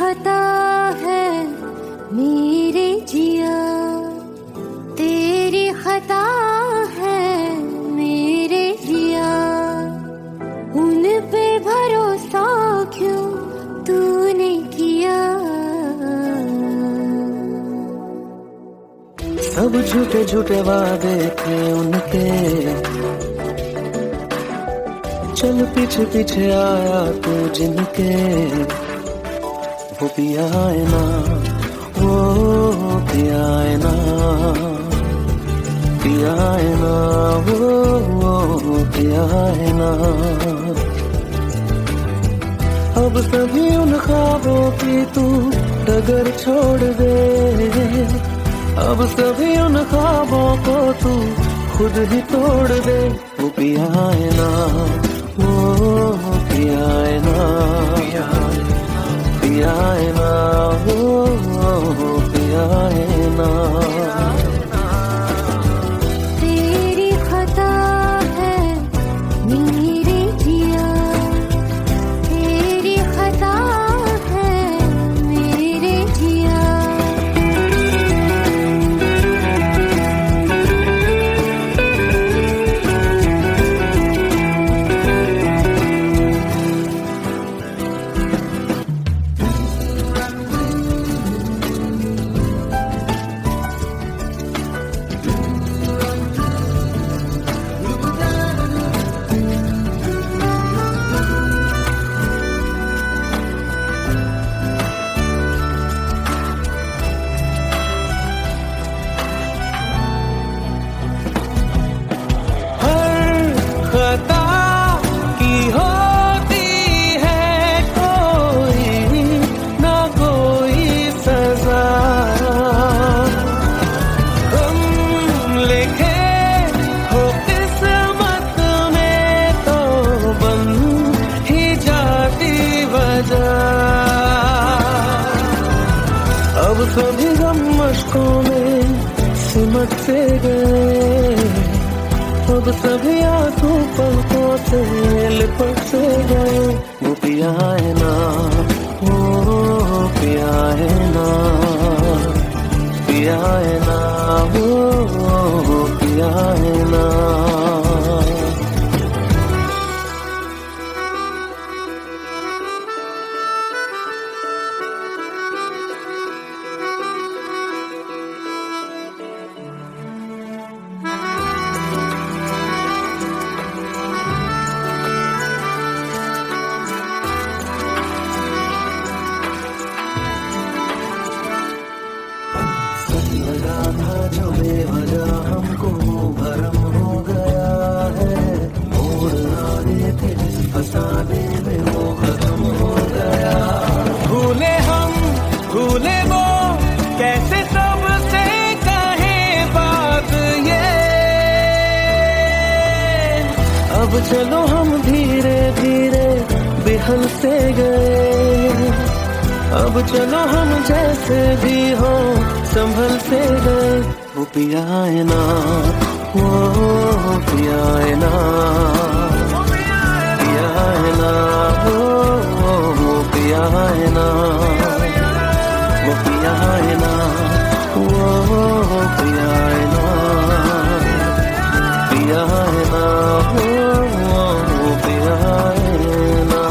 खता है मेरे जिया, तेरी खता है मेरे जिया, उन पे भरोसा क्यों तूने किया। सब झूठे झूठे वादे थे उनके, चल पीछे पीछे आया तू जिनके, वो पिया है ना, वो पिया है ना, पिया है ना, वो पिया है ना। अब सभी उन ख्वाबों की तू डगर छोड़ दे, अब सभी उन ख्वाबों को तू खुद ही तोड़ दे। वो पिया है ना, वो पिया है ना, पिया है ना, वो पिया है ना। तेरी खता है मेरे जिया, तेरी खता है मेरे जिया। अब सभी गम मशकों में सिमट से गए, अब सभी आंसू पलकों से लिपट से गए। वो पिया है ना, वो पिया है ना, पिया है ना, वो पिया है ना। लगा था जो बेवजह हमको भरम हो गया है, मोड़ आने थे जिस फसाने में वो खत्म हो गया। भूले हम भूले वो कैसे सबसे कहे बात ये, अब चलो हम धीरे धीरे बिहल से गए, अब चलो हम जैसे भी हो संभल से गए। वो पिया है ना, वो पिया है ना, पिया है ना, वो पिया है ना, वो पिया है ना, वो पिया है ना, पिया है ना, वो पिया है ना।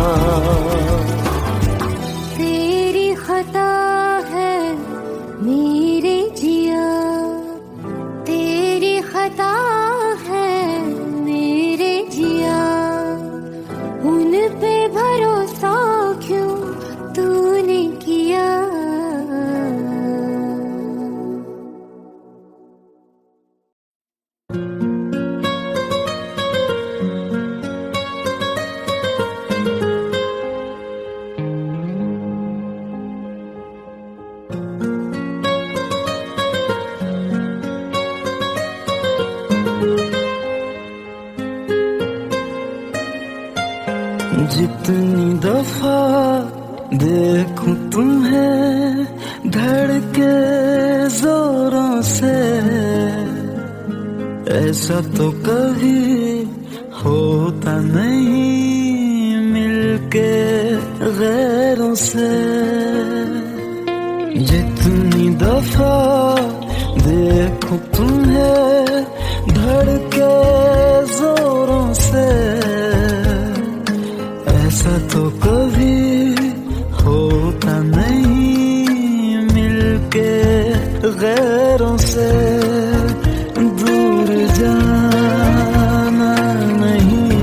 तेरी खता है मेरे जिया, तेरी खता है मेरे जिया, उन पे भरोसा क्यों तूने किया। जितनी दफा देखूं तुम्हें धड़के जोरों से, ऐसा तो कभी होता नहीं मिलके गैरों से। जितनी दफा देखूं तुम्हें धड़के जोरों से, ऐसा तो कभी होता नहीं मिलके गैरों से। दूर जाना नहीं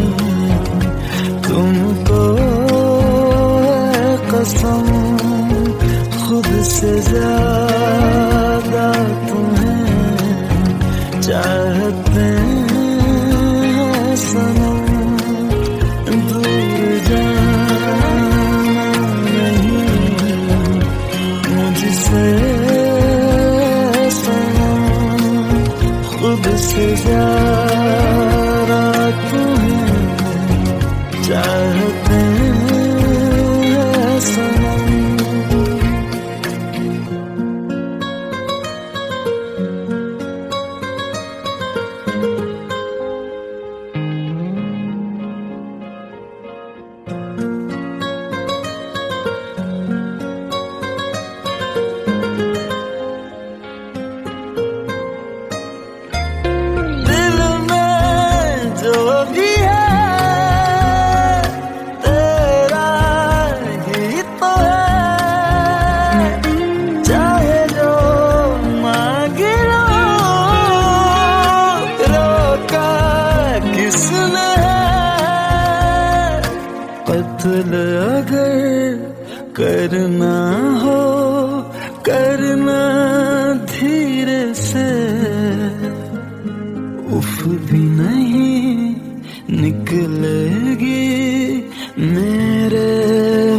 तुमको है कसम, खुद से ज्यादा तुम्हें चाहते हैं सनम। दूर जाना नहीं मुझसे सनम, खुद से ज्यादा तुम्हें चाहते हैं सनम। कत्ल अगर करना हो करना धीरे से, उफ भी नहीं निकलेगी मेरे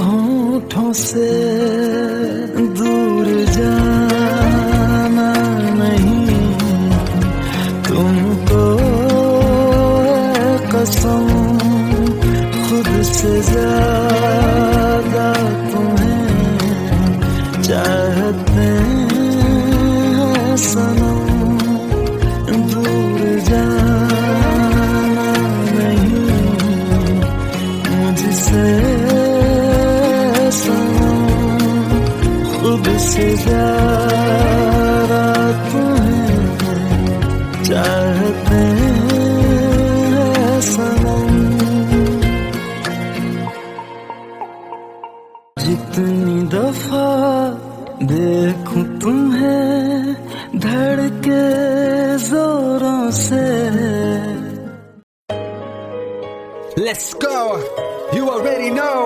होठों से। दूर जाना नहीं तुमको है कसम, खुद से ज्यादा तुम्हें चाहते हैं सनम। दूर जाना नहीं मुझसे सनम, खुद से ज्यादा तुम्हें चाहते हैं सनम। जितनी दफा देखूं तुम्हें धड़के जोरों से। Let's go, you already know.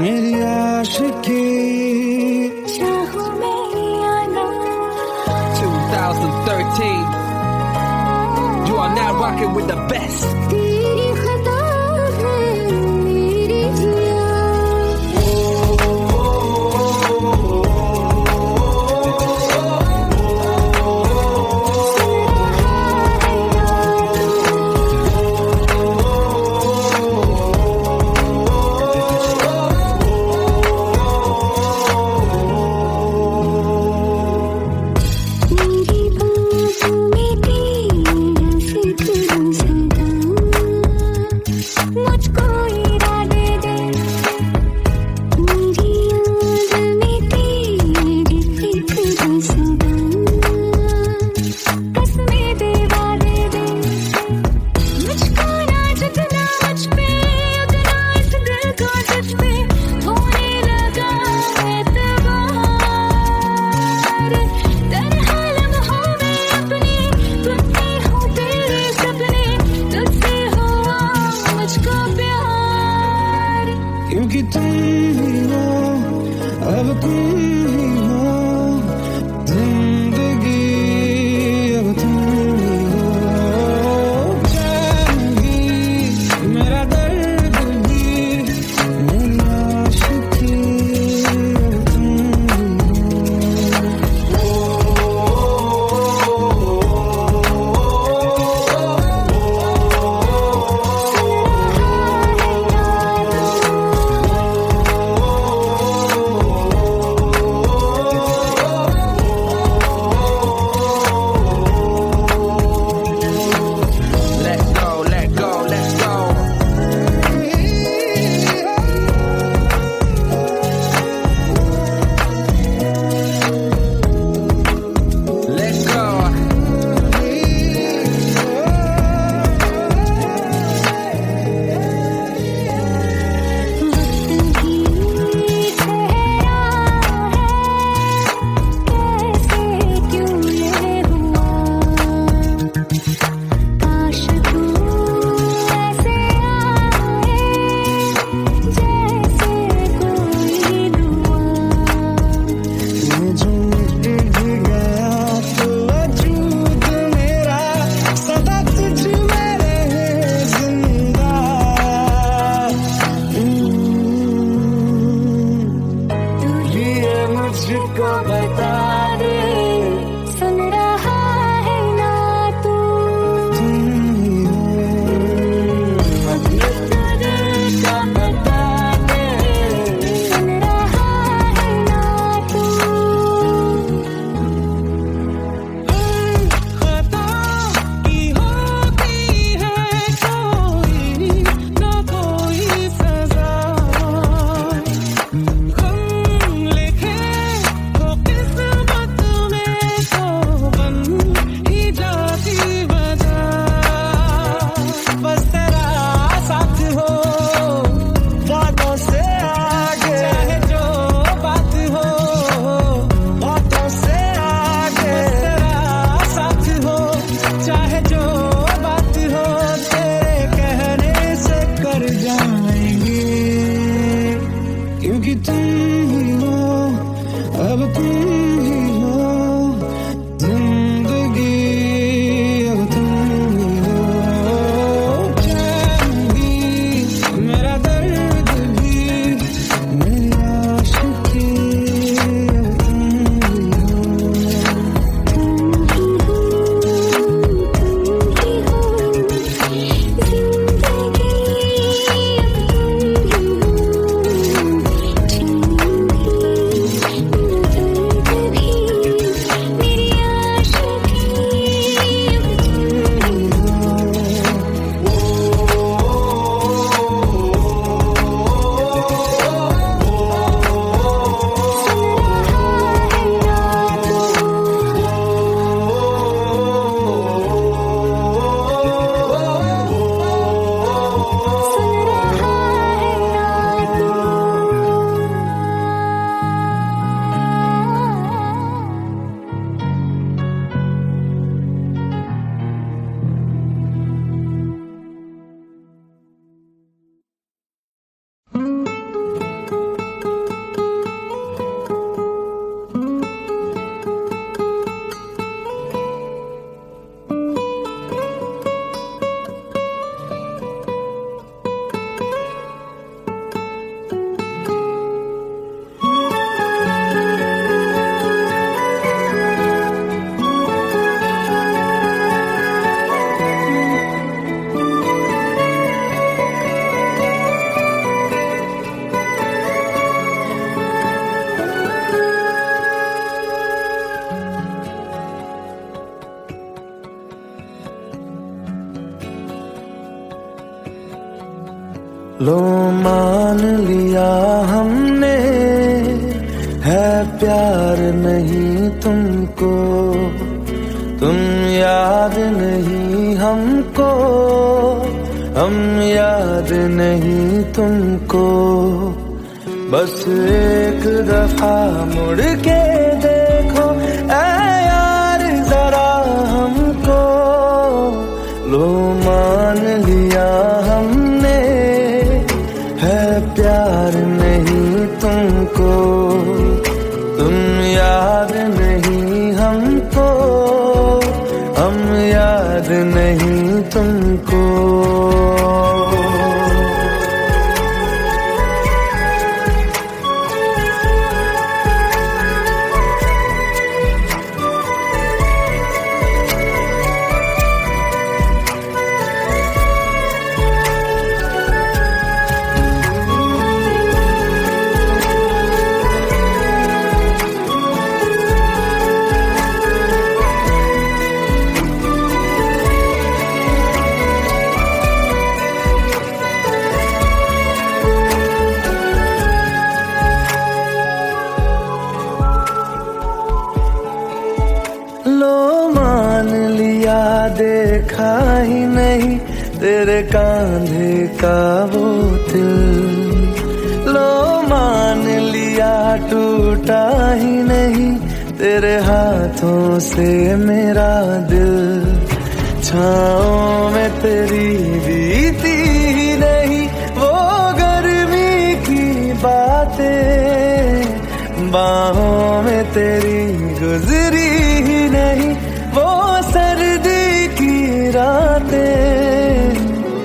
मेरी आशिकी चाहो मेरी आना 2013, you are now rocking with the best. तेरी खता है मेरी जिया। मेरी बातों में तेरा फिक्र सदा, मुझको इरादे दे। मेरी याद में तेरी फिक्र सदा, कसमें दे वादे दे। मुझको ना जितना मुझ पे उतना इस दिल को तुझ पे होने लगा एतबार। तन्हा लम्हों में अपने टूटे हों तेरे सपने, तुझसे हुआ मुझको प्यार। क्योंकि तुम ही हो, अब तुम ही हो जिंदगी, अब तुम ही हो जान भी, मेरा दर्द भी, मेरी आशिकी, अब तुम ही हो। को बता दे, सुन रहा है ना तू, तुम ही हो अपने दिल का बता दे, सुन रहा है ना तू। खता की होती है कोई ना कोई सजा, गम लिखे तो किस्मत में तो बन ही जाती वजह, बस तेरा साथ हो बातों से आगे, चाहे जो बात हो बातों से आगे, तेरा साथ हो चाहे जो बात हो, तेरे कहने से कर जाएंगे, क्योंकि तुम ही हो, अब तुम ही हो जिंदगी, अब तुम ही हो चैन भी, मेरा दर्द भी, मेरी आशिकी, अब तुम ही हो। लो मान लिया हमने है प्यार नहीं तुमको, तुम याद नहीं हमको, हम याद नहीं तुमको, बस एक दफा मुड़ के देखो ऐ यार जरा हमको, लो मान लिया हमने है प्यार नहीं तुमको, तुम याद नहीं हमको, हम याद नहीं तुमको। देखा ही नहीं तेरे कांधे का वो दिल, लो मान लिया टूटा ही नहीं तेरे हाथों से मेरा दिल, छाँव में तेरी बीती ही नहीं वो गर्मी की बातें, बाहों में तेरी गुजरी ही नहीं वो सर्दी की रातें,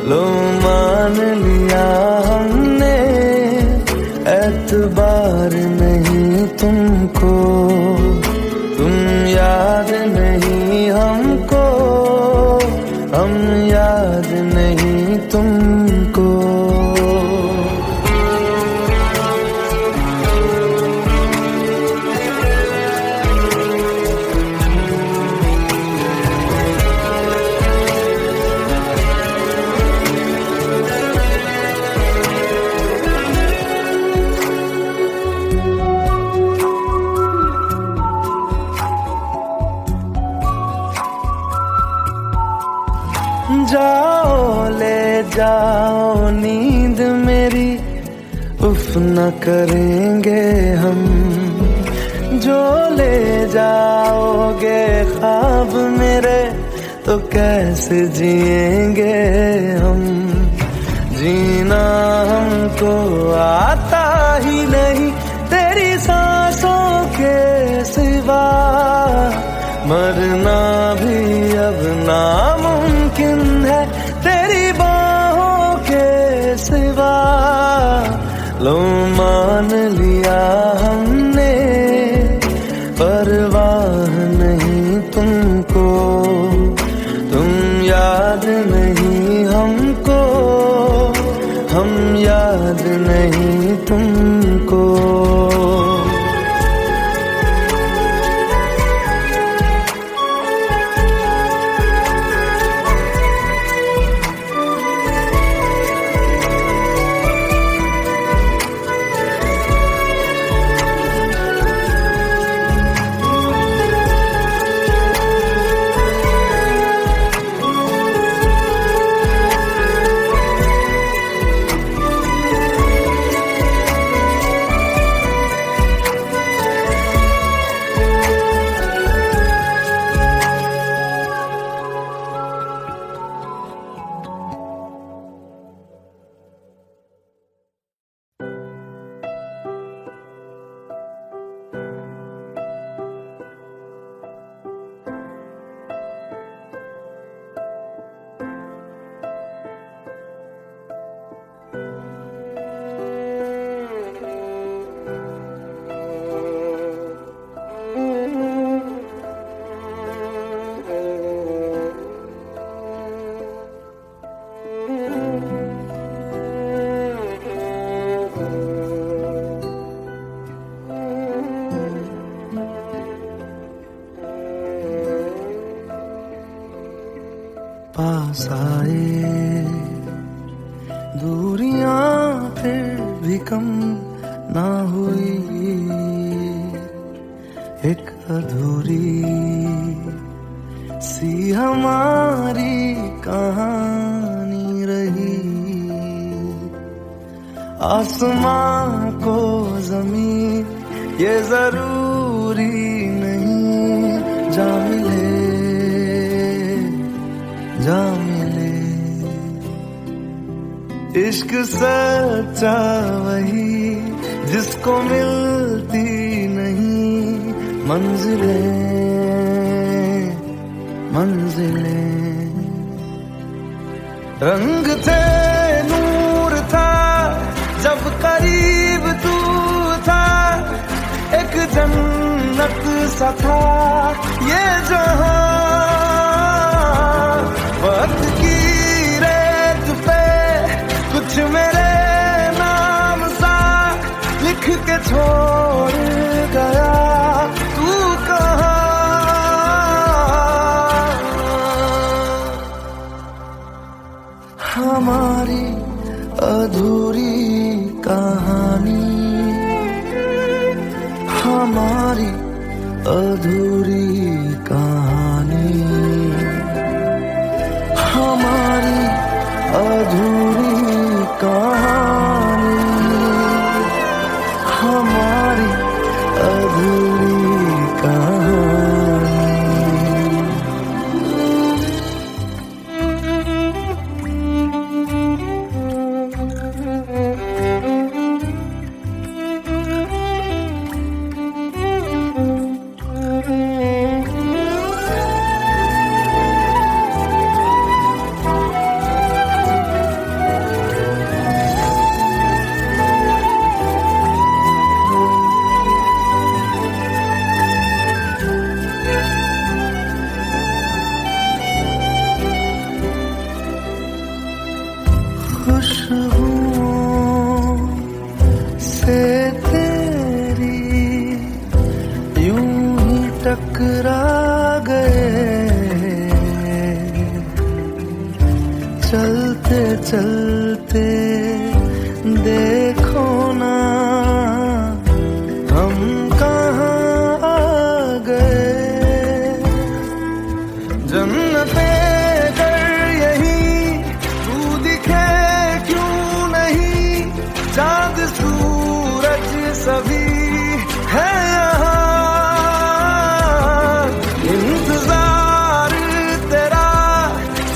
लो मान लिया हमने एतबार नहीं तुमको। जाओ नींद मेरी, उफ न करेंगे हम। जो ले जाओगे ख्वाब मेरे, तो कैसे जिएंगे हम। जीना हमको आता ही नहीं तेरी सांसों के सिवा, मरना भी अब नामुमकिन है तेरी बाहों के सिवा। लो मान लिया हमने, परवाह नहीं तुमको, तुम याद नहीं हमको, हम याद नहीं तुमको। पास आए दूरियां फिर भी कम ना हुई, एक अधूरी सी हमारी कहानी रही। आसमां को ज़मीन ये जरूरी नहीं, जा मिले जा मिले। इश्क सच्चा वही जिसको मिलती नहीं मंजिलें मंजिलें। रंग थे नूर था जब करीब तू था, एक जन्नत सा था ये जहां। वक्त की रेत पे कुछ मेरे नाम सा लिख के छोड़ गया, तू कहाँ। हमारी अधूरी कहानी, हमारी अधूरी कहानी, हमारी अधूरी कहानी, हमारी अधूरी कहानी। खुशबुओं से तेरी यूं ही टकरा गए, चलते चलते देखो ना हम कहाँ आ गए। जन्नतें कर यही तू दिखे सभी है यहाँ, इंतजार तेरा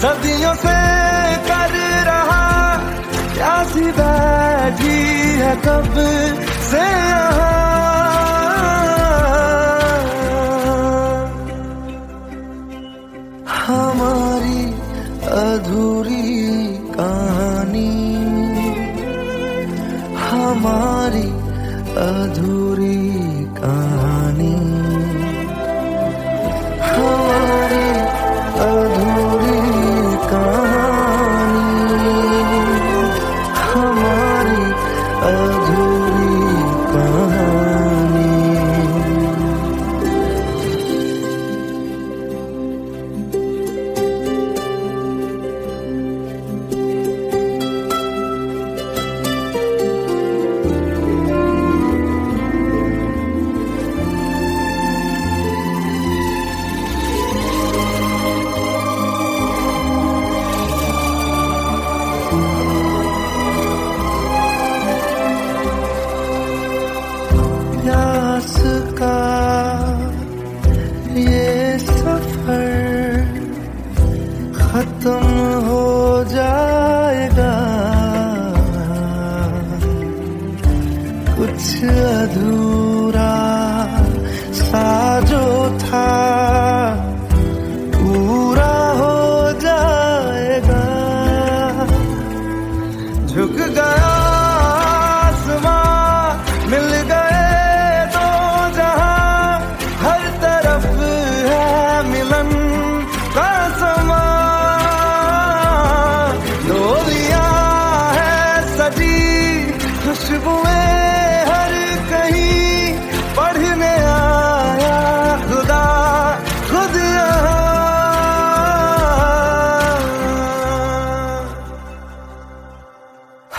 सदियों से कर रहा, प्यासी बैठी है कब से यहाँ। हमारी अधूरी कहानी, हमारी अधूरी कहानी, हमारी अधूरी कहानी, हमारी अधूरी कहानी। प्यास का ये सफर खत्म हो जाएगा, कुछ अधूरा सा जो था पूरा हो जाएगा। झुक गया आसमां, मिल गए दो जहां, हर तरफ है मिलन का समा। डोलियां है सजी, खुशबुएं हर कहीं, पढ़ने आया खुदा खुद यहाँ।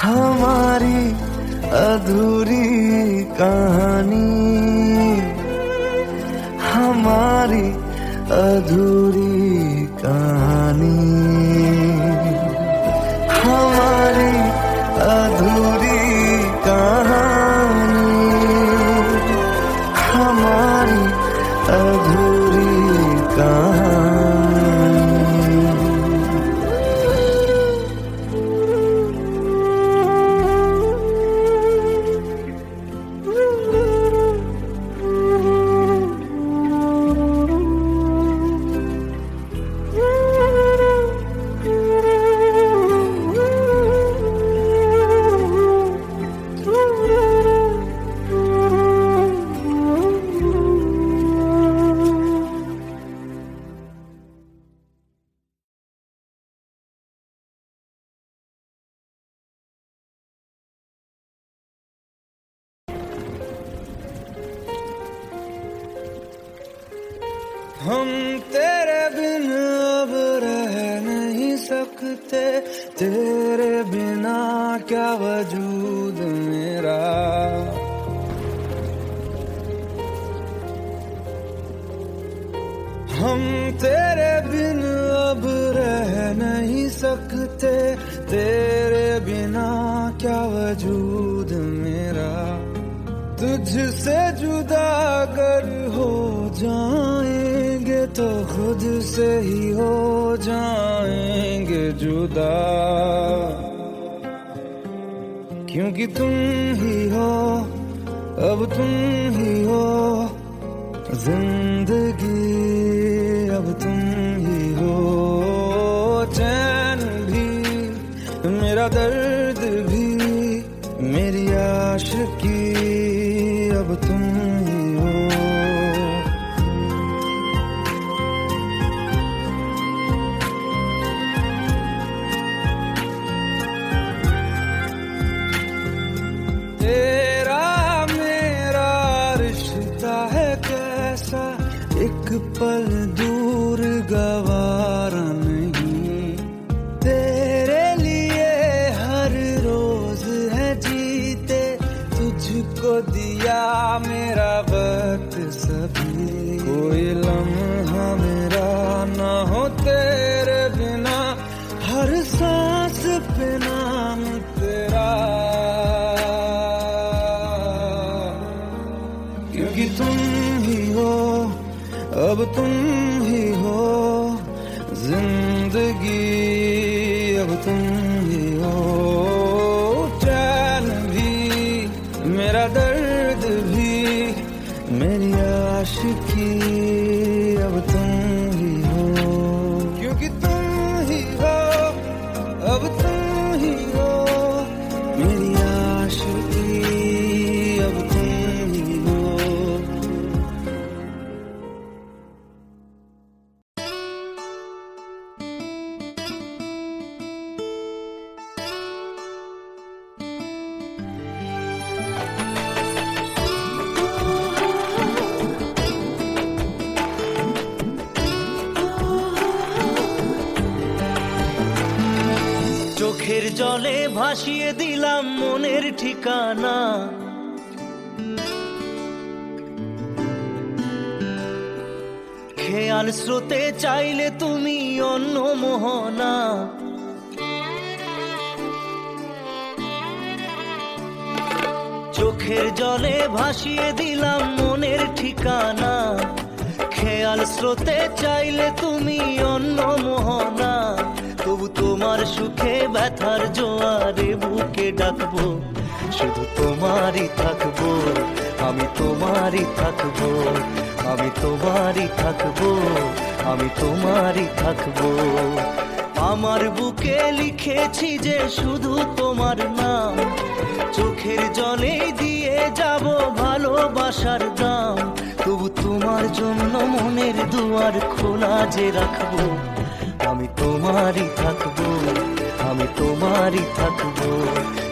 हमारी अधूरी कहानी, हमारी अधूरी कहानी, हमारी अधूरी कहानी, हमारी अधूरी कहानी। हम तेरे बिन अब रह नहीं सकते, तेरे बिना क्या वजूद मेरा। हम तेरे बिन अब रह नहीं सकते, तेरे बिना क्या वजूद मेरा। तुझसे जुदा अगर हो जाएंगे तो खुद से ही हो जाएंगे जुदा, क्योंकि तुम ही हो, अब तुम ही हो जिंदगी, अब तुम ही हो चैन भी, मेरा दर्द भी, मेरी आशिकी, अब तुम ही हो। तेरा मेरा रिश्ता है कैसा, एक पल दूर गवारा नहीं। तेरे लिए हर रोज है जीते, तुझको दिया मेरा वक्त सभी। कोई लम्हा मेरा ना हो तेरे बिना, हर सांस पे नाम तेरा। क्योंकि तुम ही हो, अब तुम ही हो जिंदगी, अब तुम ही हो। चैन भी मेरा दर्द भी मेरी आशिकी, अब तुम ही हो। क्योंकि तुम ही हो, अब तुम ही हो मेरी आशिकी, अब तुम ही हो। চোখের জলে ভাসিয়ে দিলাম মনের ঠিকানা, খেয়াল স্রোতে চাইলে তুমি অন্য মোহনা। চোখের জলে ভাসিয়ে দিলাম মনের ঠিকানা, খেয়াল স্রোতে চাইলে তুমি অন্য মোহনা। তবু তোমার সুখে ব্যথার জোয়ারে বুকে ডাকবো, শুধু তোমারই থাকবো, আমি তোমারই থাকবো, আমি তোমারই থাকবো, আমি তোমারই থাকবো। আমার বুকে লিখেছি যে শুধু তোমার নাম, চোখের জলে দিয়ে যাব ভালোবাসার দাম। তবু তোমার জন্য মনের দুয়ার খোলা যে রাখবো, আমি তোমারই থাকবো, আমি তোমারই থাকবো,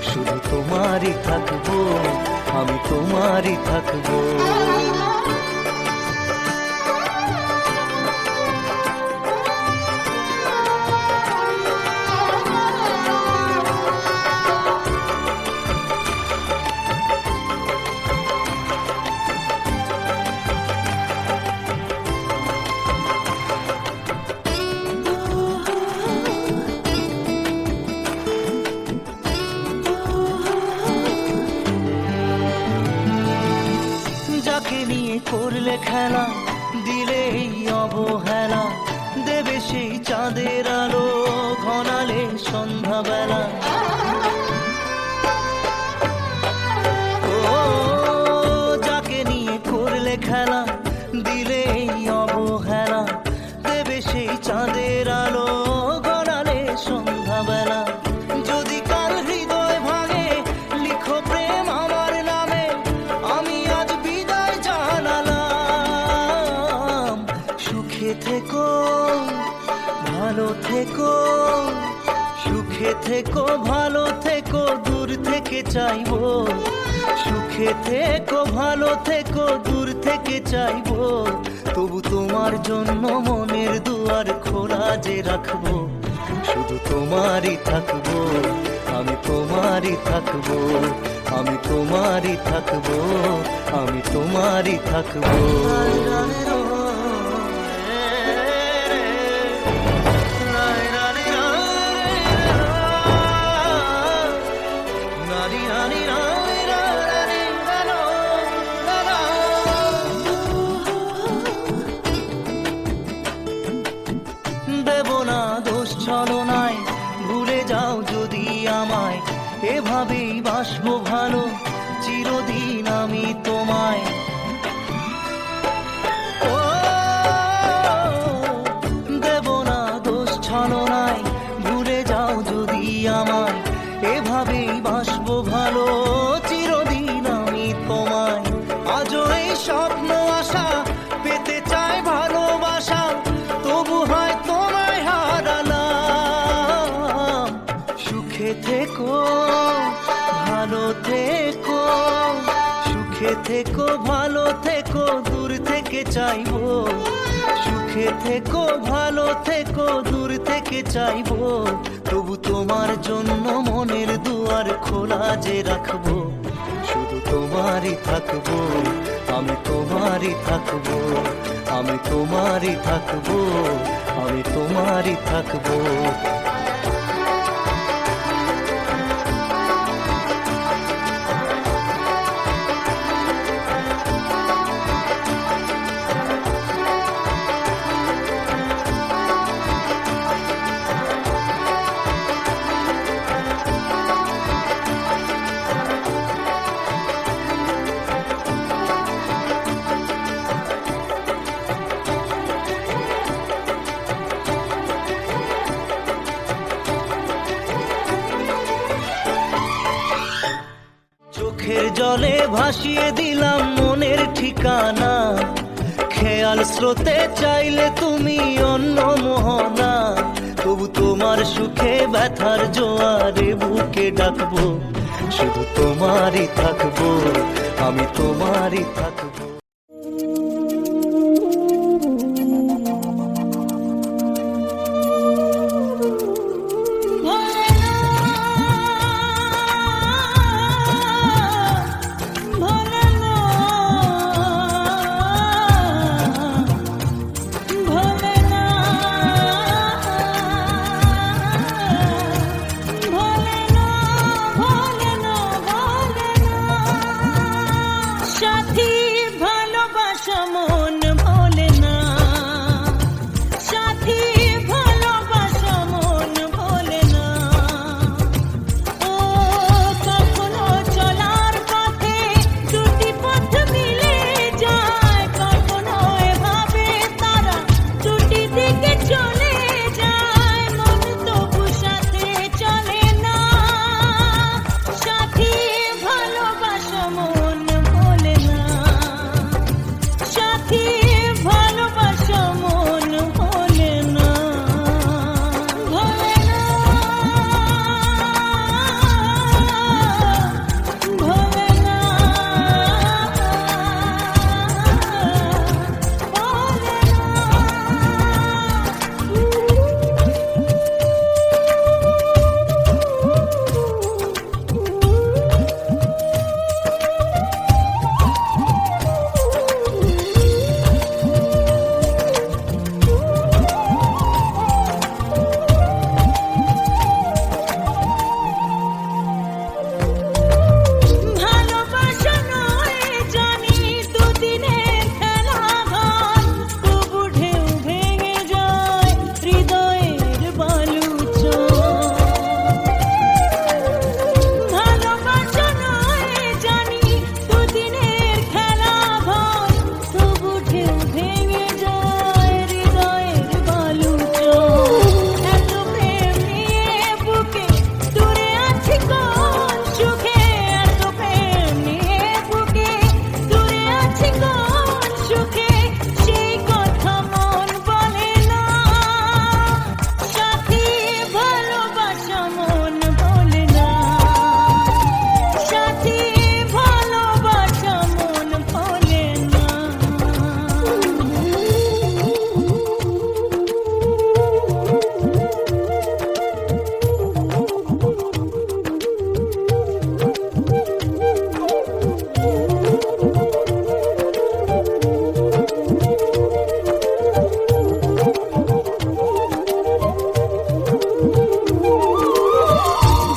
শুধু তোমারই থাকবো, আমি তোমারই থাকবো। যাকে নিয়ে করলে খেলা, দিলে এই অবহেলা, দেবে সেই চাঁদের আলো ঘনালে সন্ধ্যাবেলা। ও যাকে নিয়ে করলে খেলা, দিলে এই অবহেলা, দেবে সেই চাঁদের আলো ঘনালে সন্ধ্যাবেলা। যদি কাল হৃদয় ভাঙে লিখো প্রেম আমার নামে, আমি আজ বিদায় জানালাম। সুখে থেকো, ভালো থেকো, সুখে থেকো, ভালো থেকো, দূর থেকে চাইবো। সুখে থেকো, ভালো থেকো, দূর থেকে চাইবো। তবু তোমার জন্য মনের দুয়ার খোলা যে রাখবো, শুধু তোমারই থাকবো, আমি তোমারই থাকবো, আমি তোমারই থাকবো, আমি তোমারই থাকবো। দেব না দোষ ছলনায়, ভুলে যাও যদি আমায়, এভাবেই বাসবো ভালো চিরদিন আমি তোমায়। ও দেব না দোষ ছলনায়, ভুলে যাও যদি আমায়, এভাবেই বাসবো ভালো চিরদিন আমি তোমায়। আজও এই স্বপ্ন আশা পেতে চাই ভালোবাসা, তবু হয় তোমায় হারালাম। সুখে থেকো, ভালো থেকো, সুখে থেকো, ভালো থেকো, দূর থেকে চাইবো। সুখে থেকো, ভালো থেকো, দূর থেকে চাইবো। তবু তোমার জন্য মনের দুয়ার খোলা যে রাখবো, শুধু তোমারই থাকবো, আমি তোমারই থাকবো, আমি তোমারই থাকবো, আমি তোমারই থাকবো। ভাসিয়ে দিলাম মনের ঠিকানা, খেয়াল স্রোতে চাইলে তুমি অন্য মোহনা, তবু তোমার সুখে ব্যথার জোয়ারে বুকে ডাকবো, শুধু তোমারই থাকবো, আমি তোমারই থাকবো। সাথী ভালোবাসা মন ভোলে না, সাথী ভালোবাসা মন ভোলে না। ও কখনো চলার পথে দুটি পথ মিলে যায়, কখনো এভাবে তারা দুটি দিকে চলে যায়, মন তবু সাথে চলে না। সাথী ভালোবাসা মন ভোলে না, সাথী ভালোবাসা মন ভোলে না, ভোলে না, ভোলে না, ভালোবাসা নয় জানি দুদিনের খেলা ঘর, তবু ঢেউ ভেঙে যায় হৃদয়ের বালুচর। ভালোবাসা নয় জানি দুদিনের খেলা ঘর, তবু ঢেউ ভেঙে যায় হৃদয়ের বালুচর। এত প্রেম নিয়ে বুকে দূরে আছি কোন সুখে, এত প্রেম নিয়ে বুকে দূরে আছি কোন সুখে, সেই কথা মন বলে না। সাথী ভালোবাসা মন ভোলে না, সাথী ভালোবাসা মন ভোলে না।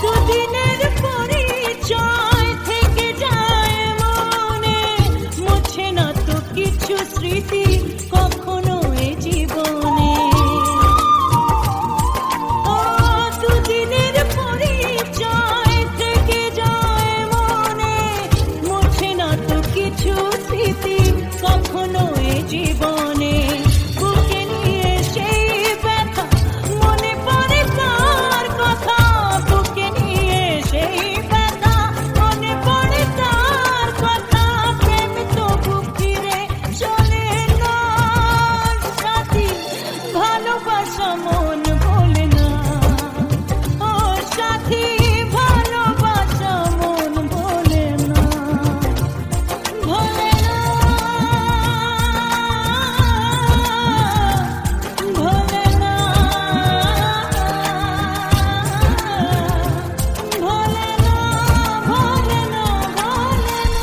দুদিনের পরিচয় থেকে যায় মনে, মুছে না তো কিছু স্মৃতি কখনো এ জীবনে। ও দুদিনের পরিচয় থেকে যায় মনে, মুছে না তো কিছু স্মৃতি কখনো এ জীবনে। বুকে নিয়ে সেই ব্যথা মনে পড়ে তার কথা, বুকে নিয়ে সেই ব্যথা মনে পড়ে তার কথা, প্রেম তবু ফিরে চলে না। সাথী ভালোবাসা মন ভোলে না, ও সাথী ভালোবাসা মন ভোলে না, ভোলে না, ভোলে না, ভোলে না, ভোলে না, ভোলে না।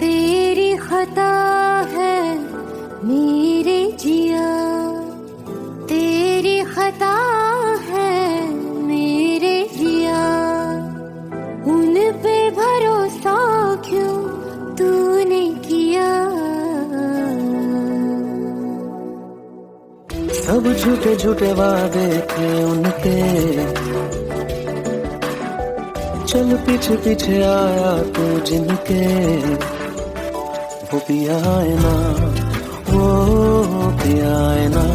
तेरी खता है मेरे जिया, तेरी खता है मेरे जिया। भरोसा क्यों तूने किया। सब झूठे झूठे वादे थे उनके, चल पीछे पीछे आया तू जिनके। वो पिया है ना, वो पिया है ना,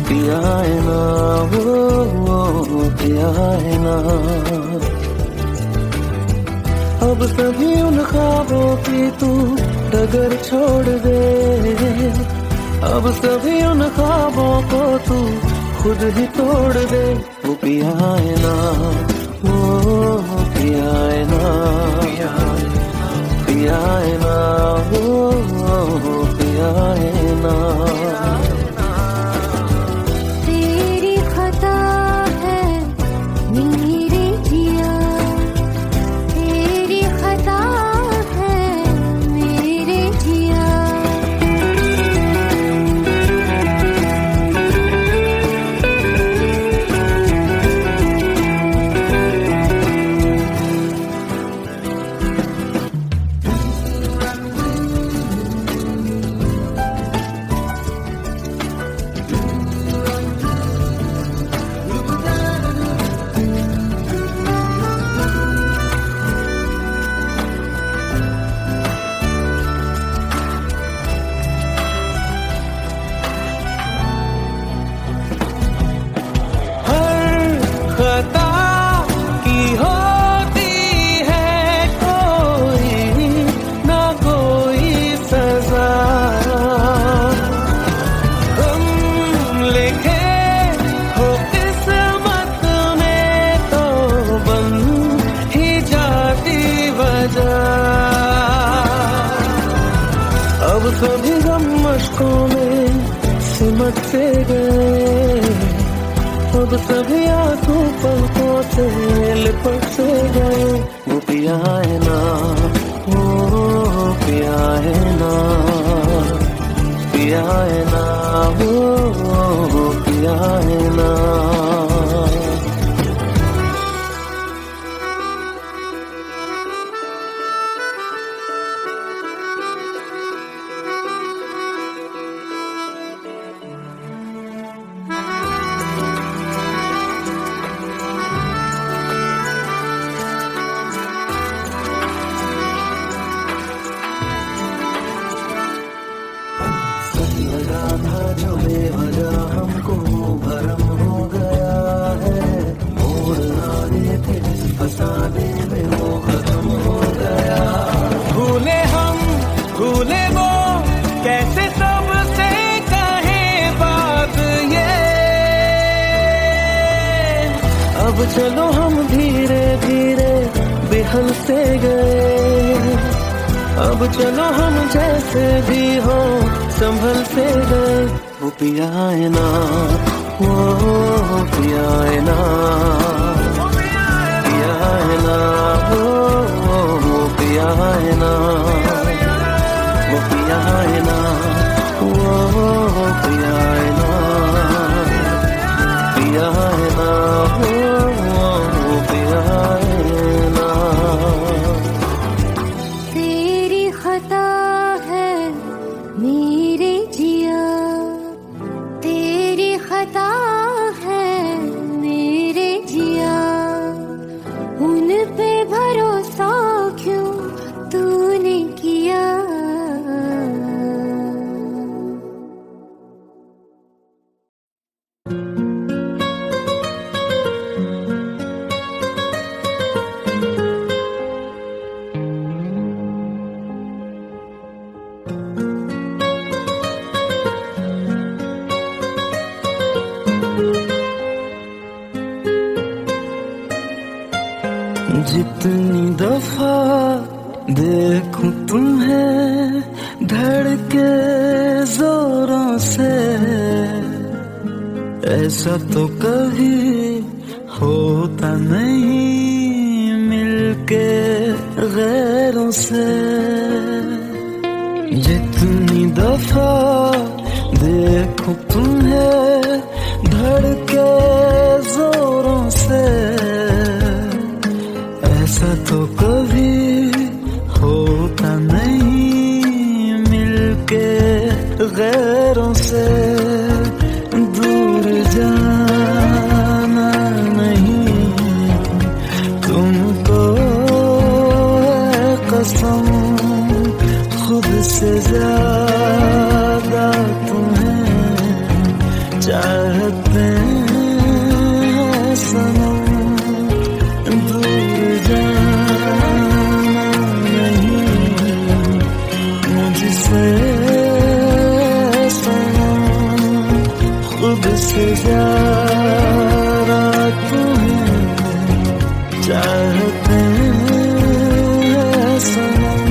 पिया है ना, वो पिया है ना। अब सभी उन ख्वाबों की तू डगर छोड़ दे, अब सभी उन ख्वाबों को तू खुद ही तोड़ दे। वो पिया है ना, वो पिया है ना, पिया है ना, वो पिया है ना। तेरी खता है मेरे जिया, तेरी खता है मेरे जिया। खता की होती है कोई ना कोई सजा, हम लिखे हो किस्मत में तो बन ही जाती वजह। अब सभी गम मशकों में सिमट से गए, अब सभी आंसू पलकों से लिपट से गए। वो पिया है ना, वो पिया है ना, पिया है ना, वो पिया है ना। लगा था जो बेवजह हमको भरम हो गया है, मोड़ आने थे फसाने में वो खत्म हो गया। भूले हम भूले वो कैसे सबसे कहे बात ये, अब चलो हम धीरे धीरे बेहल से गए, अब चलो हम जैसे भी हो संभल से गए। वो पिया है ना, वो पिया है ना, पिया है ना, वो पिया है ना, वो पिया है ना, वो पिया है ना, पिया है ना, वो पिया है ना। तेरी खता है मेरे जिया, तेरी खता है मेरे जिया। उन पे भरोसा क्यों तूने किया। जितनी दफा देखूं तुम्हें धड़के जोरों से, ऐसा तो कभी होता नहीं मिलके गैरों से। जितनी दफा देखूं तुम्हें धड़के जोरों से, ऐसा ऐसा तो कभी होता नहीं, मिलके गैरों से दूर जाना नहीं। तुमको है कसम, खुद से ज्यादा तुम्हें चाहते हैं सनम। दूर जाना नहीं मुझसे सनम, खुद से ज्यादा तुम्हें चाहते हैं सनम।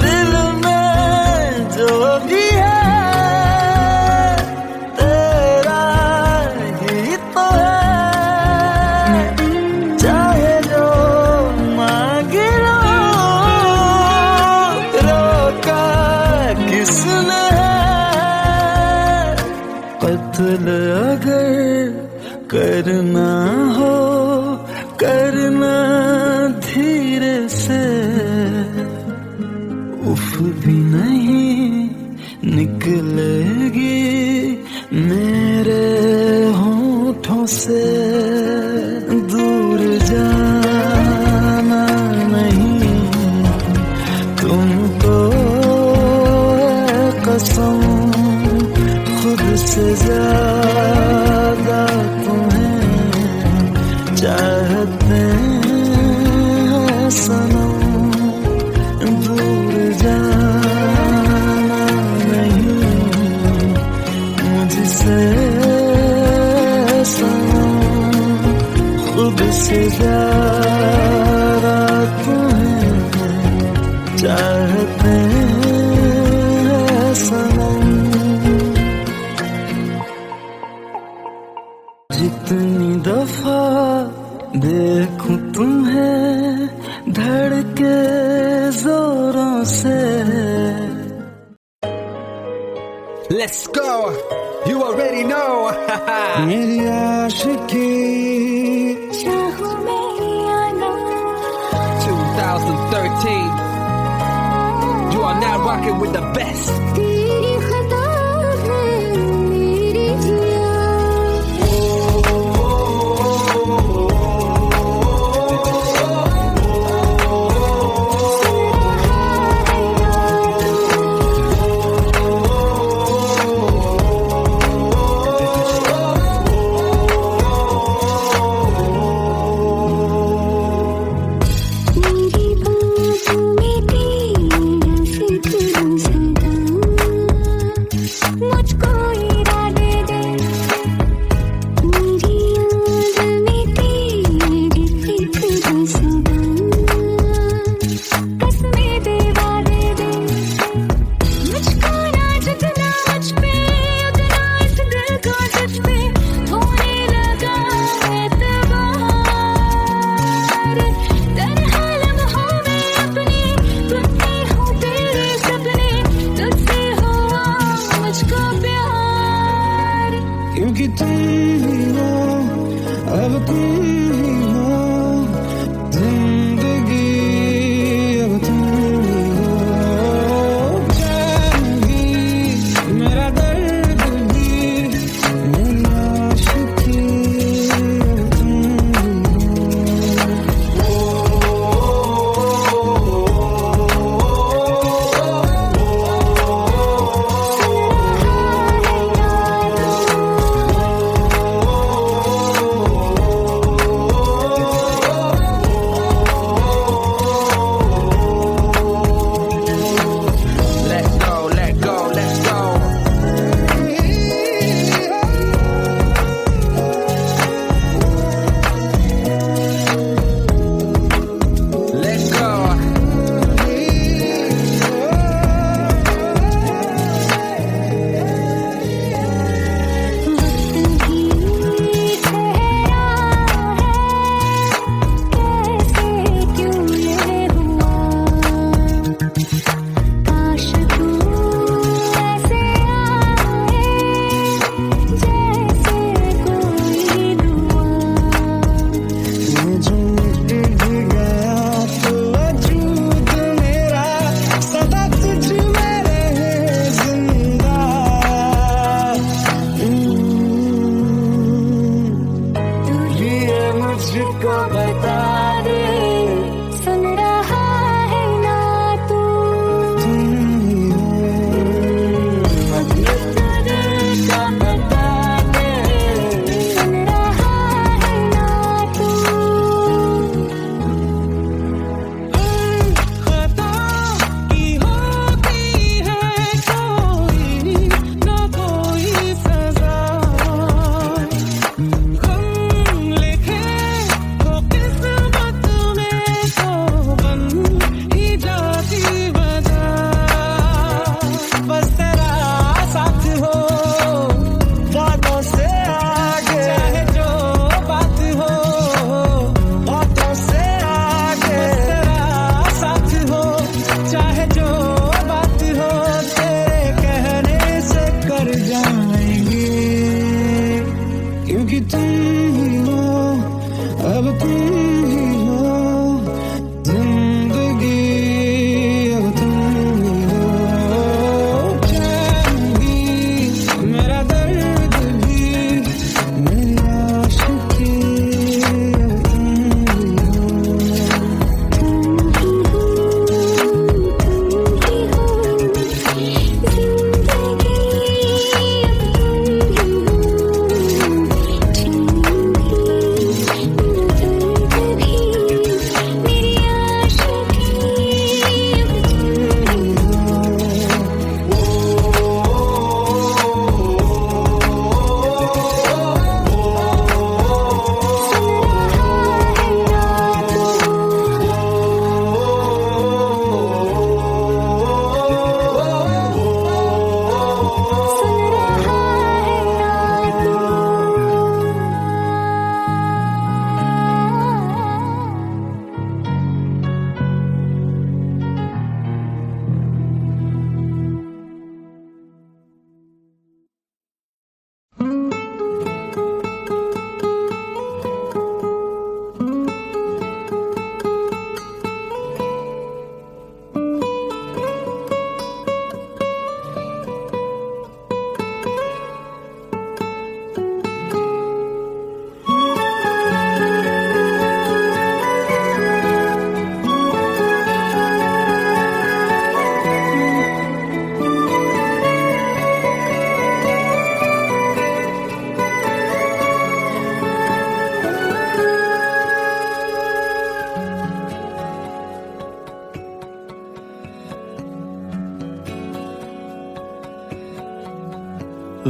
दिल में जो भी है तेरा ही तो है, चाहे जो मांग लो, रोका किसने है। कत्ल अगर करना हो करना धीरे से, उफ भी नहीं निकलेगी मेरे होठों से। दूर जाना नहीं तुमको है कसम, खुद से ज्यादा तुम्हें चाहते हैं सनम। दूर जाना नहीं मुझसे सनम, खुद से ज्यादा तुम्हें चाहते हैं सनम। जितनी दफा देखूं तुम्हें धड़के जोरों से। Let's go. You already know. मेरी आशिकी चाहूं मैं आना 2013. You are now rocking with the best. तेरी खता है मेरी जिया। क्योंकि तुम ही हो, अब तुम ही हो जिंदगी, अब तुम ही हो जान भी, मेरा दर्द भी, मेरी आशिकी, अब तुम ही हो।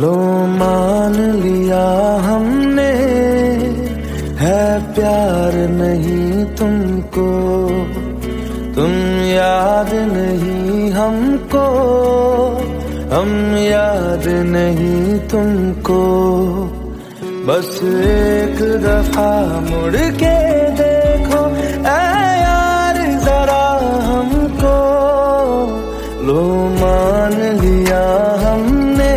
लो मान लिया हमने, है प्यार नहीं तुमको, तुम याद नहीं हमको, हम याद नहीं तुमको। बस एक दफा मुड़ के देखो ऐ यार जरा हमको, लो मान लिया हमने,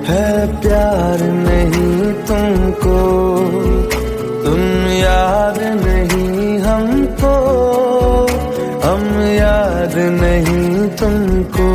है प्यार नहीं तुमको, तुम याद नहीं हमको, हम याद नहीं तुमको।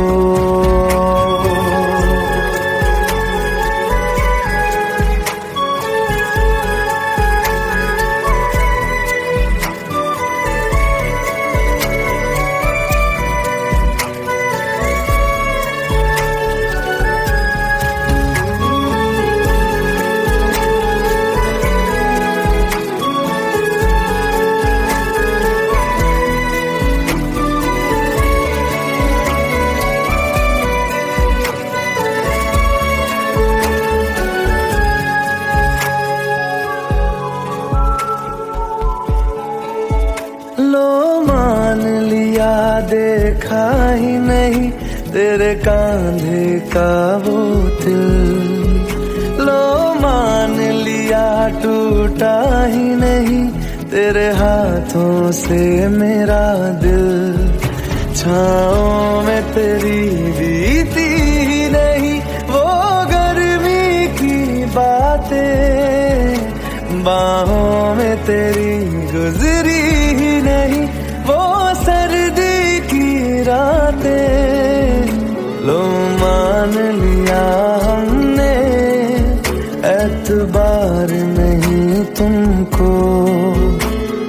लो मान लिया देखा ही नहीं तेरे कांधे का वो दिल, लो मान लिया टूटा ही नहीं तेरे हाथों से मेरा दिल। छाँव में तेरी बीती ही नहीं वो गर्मी की बातें, बाहों में तेरी गुजरी ही नहीं वो सर्दी की रातें। लो मान लिया हमने, एतबार नहीं तुमको,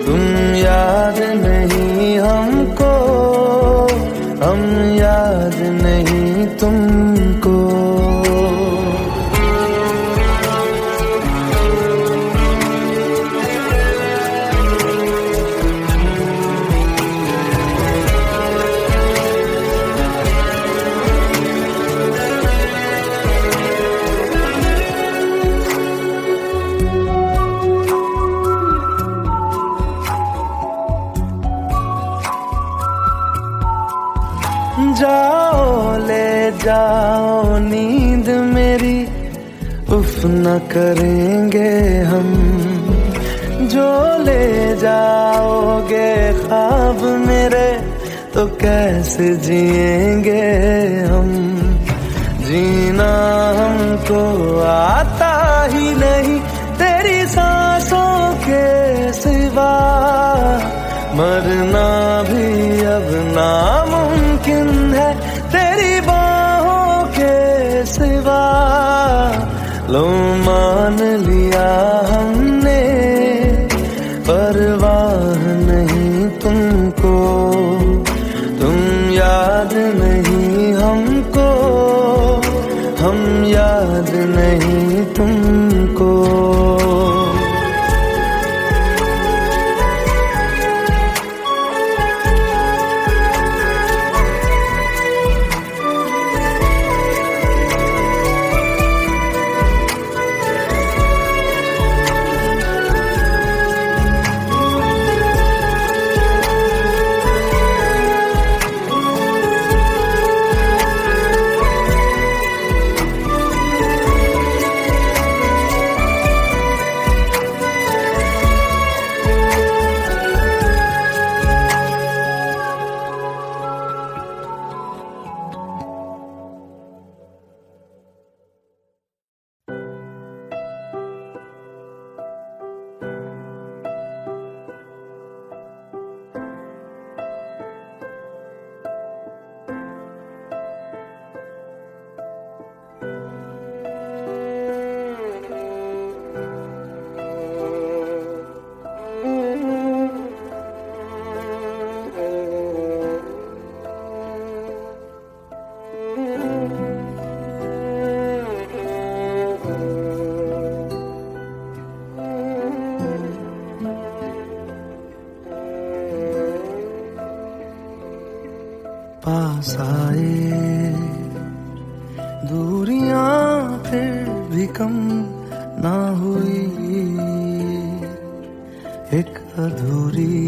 तुम याद नहीं हमको, हम याद नहीं तुमको। जाओ ले जाओ नींद मेरी, उफ न करेंगे हम, जो ले जाओगे ख्वाब मेरे तो कैसे जिएंगे हम। जीना हमको आता ही नहीं तेरी सांसों के सिवा, मरना भी अब नामुमकिन है तेरी बाहों के सिवा। लो मान लिया हमने, परवाह नहीं तुमको, तुम याद नहीं हमको, हम याद नहीं तुमको। कम ना हुई, एक अधूरी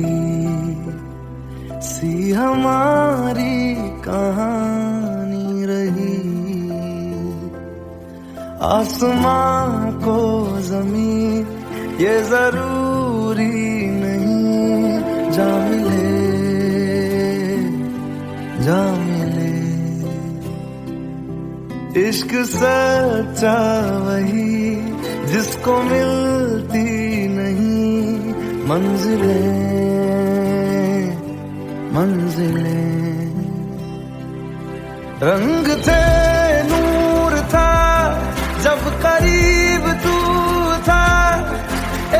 सी हमारी कहानी रही। आसमां को जमीन ये जरूरी नहीं, जा मिले जा मिले। इश्क सच्चा वही जिसको मिलती नहीं मंजिलें मंजिलें। रंग थे नूर था जब करीब तू था,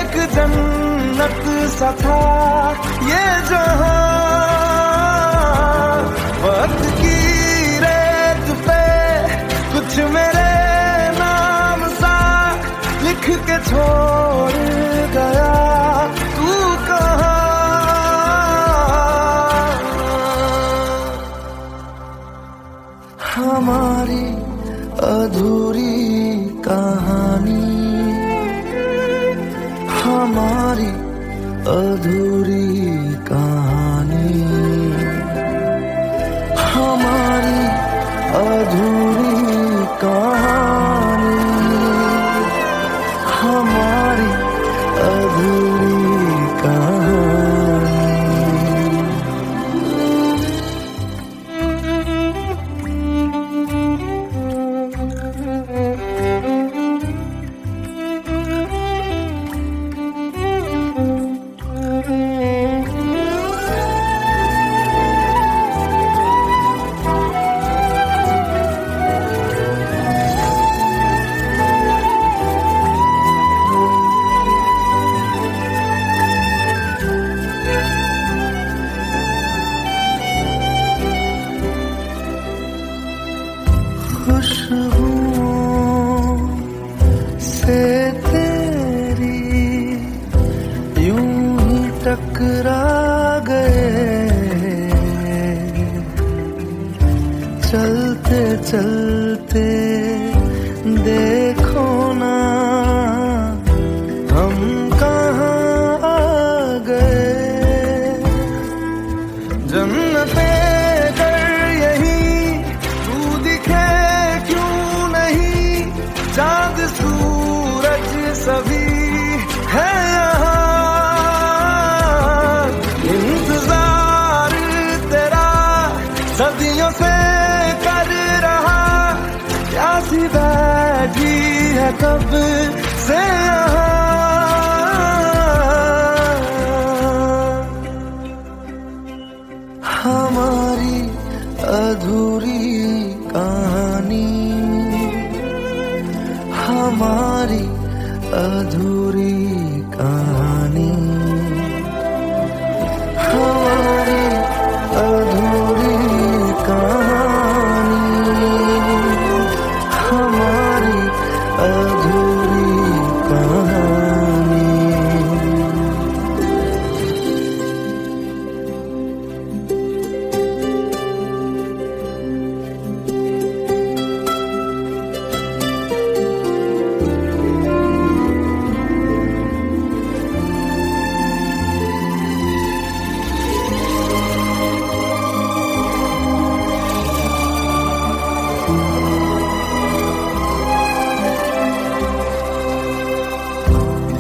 एक जन्नत सा था ये जहां। वक्त की रेत पे कुछ मेरे नाम सा लिख के छोड़ गया तू कहाँ। हमारी अधूरी कहानी, हमारी अधूरी कहानी, हमारी अधूरी कहानी, हमारी अधूरी कहानी। खुशबुओं से तेरी यूं ही टकरा गए, चलते चलते देखो ना हम कहाँ आ गए। जन्नते चाँद सूरज सभी है यहाँ, इंतजार तेरा सदियों से कर रहा, प्यासी बैठी है कब से यहाँ। हमारी अधूरी कहानी, हमारी अधूरी कहानी, हमारी अधूरी कहानी, हमारी अधूरी कहानी।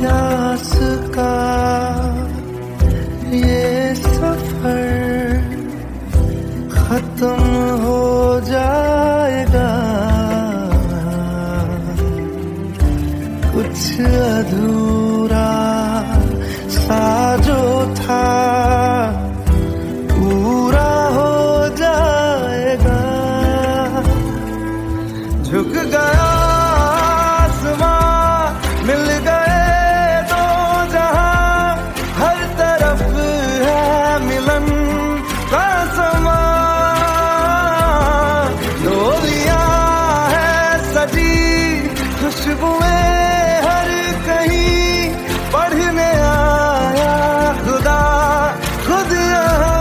प्यास का ये सफर खत्म हो जाएगा, कुछ अधूरा सा जो था पूरा हो जाएगा। झुक गया आसमां, मिल गए दो जहां, हर तरफ है मिलन का समा। डोलियां है सजी खुशबुएं हर कहीं, पढ़ने आया खुदा खुद यहाँ।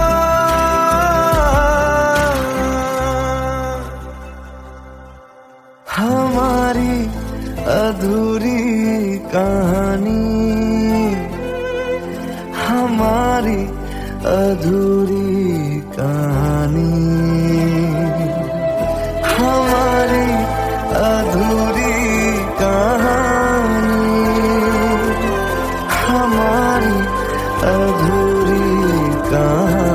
हमारी अधूरी कहानी, हमारी अधूरी कहानी, हमारी अधूरी कहानी, हमारी अधूरी कहानी।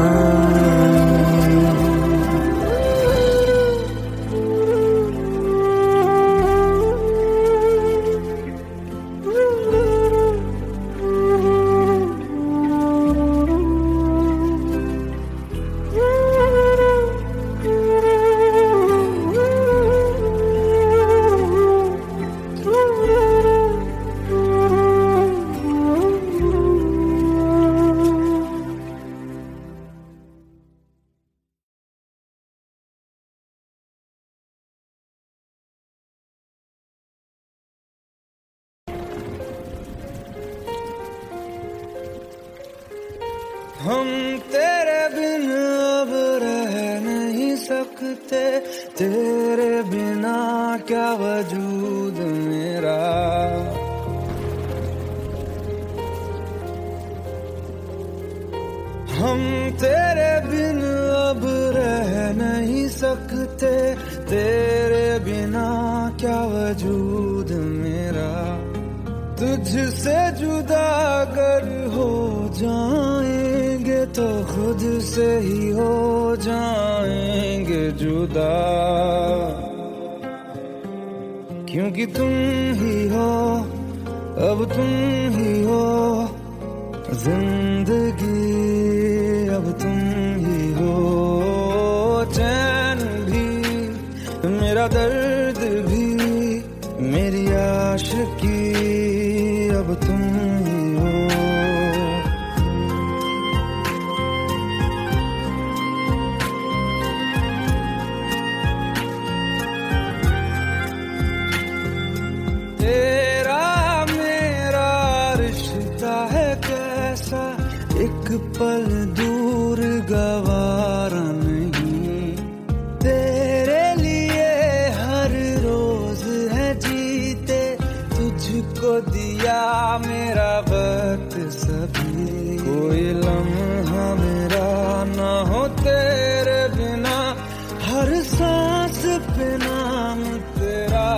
हम तेरे बिन अब रह नहीं सकते, तेरे बिना क्या वजूद मेरा। हम तेरे बिन अब रह नहीं सकते, तेरे बिना क्या वजूद मेरा। तुझसे जुदा अगर हो जाएंगे तो खुद से ही हो जाएंगे जुदा, क्योंकि तुम ही हो, अब तुम ही हो जिंदगी, अब तुम ही हो चैन भी, मेरा दर्द भी, मेरी आशिकी, अब तुम ही हो। तेरा मेरा रिश्ता है कैसा, एक पल दूर गवारा नहीं। तेरे लिए हर रोज है जीते, तुझको दिया मेरा वक्त सभी। कोई लम्हा मेरा ना हो तेरे बिना, हर सांस पे नाम तेरा,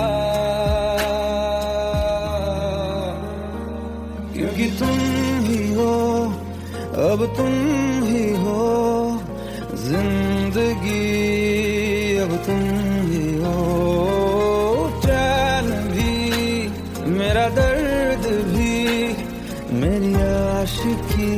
क्योंकि तुम ही हो, अब तुम ही हो जिंदगी, अब तुम ही हो चैन भी, मेरा दर्द भी, मेरी आशिकी।